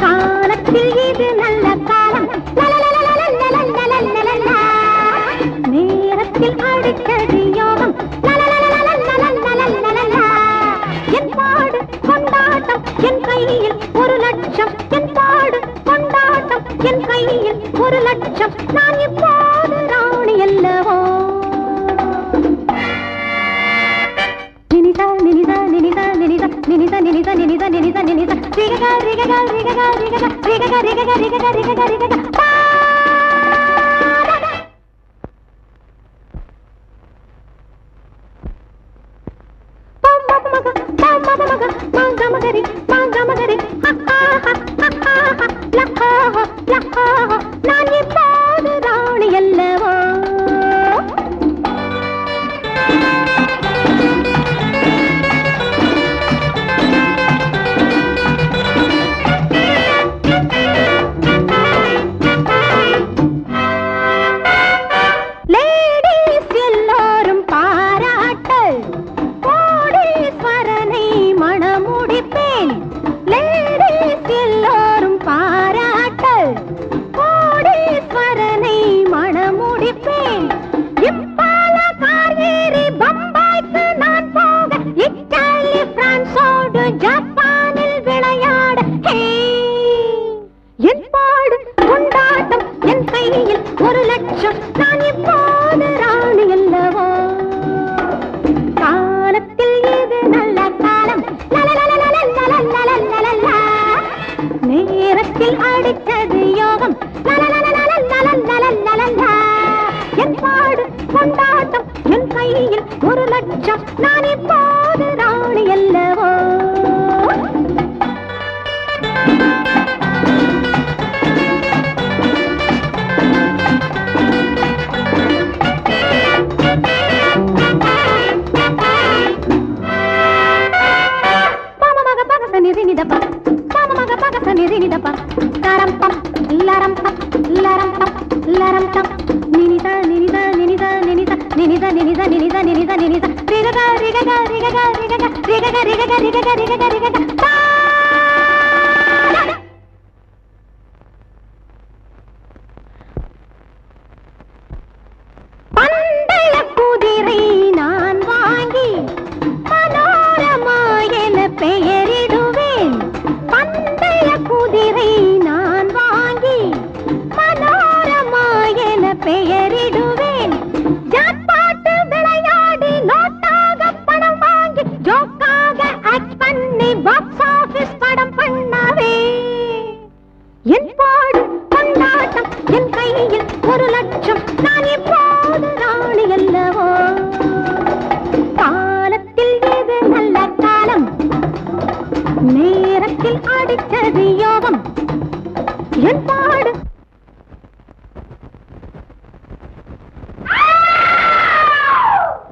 காலத்தில் இது நல்ல காலம், நேரத்தில் அடித்தது யோகம், என் பாடு கொண்டாட்டம் என் கையில் 1 லட்சம், என் பாடு கொண்டாட்டம் என் கையில் 1 லட்சம், நான் இப்போது ராணி அல்லவோ. நினிதா நினிதா நினிதா நினிதா நினிதா நினிதா நினிதா நினிதா நினிதா ரிககா ரிககா ரிககா ரிககா ரிககா ரிககா ரிககா ரிககா ரிககா மகரி மகரி நான் இப்போது ராணி அல்லவோ. லேடீஸ் எல்லோரும் பாராட்டு, கோடீஸ்வரனை மணமுடிப்பேன். லேடீஸ் எல்லோரும் பாராட்டு, கோடீஸ்வரனை மணமுடிப்பேன். இப்பால கார் ஏறி பம்பாய்க்கு நான் போக, இத்தாலி பிரான்சோடு ஜப்பானில் விளையாட, என் பாடு கொண்டாட்டம் என் கையில் 1 லட்சம், நான் இப்போது ராணி அல்லவோ. காலத்தில் இது நல்ல காலம், நேரத்தில் அடித்தது யோகம், என் பாடு கொண்டாட்டம் என் கையில் 1 லட்சம், நான் இப்போது ராணி அல்லவோ. பந்தய குதிரை நான் வாங்கி மனோரமா என பெயரிடுவேன். பந்தய குதிரை நான் வாங்கி மனோரமா என பெயரிடுவேன். ஜாக்பாட்டு விளையாடி நோட்டாக பணம் வாங்கி ஜோக்காக ஆக்ட் பண்ணி பாக்ஸ் ஆபீஸ் படம் பண்ணவே, என் பாடு கொண்டாட்டம் என் கையில் 1 லட்சம், நான் இப்போது ராணி அல்லவோ. காலத்தில் இது நல்ல காலம், நேரத்தில் அடித்தது யோகம், என் பாடு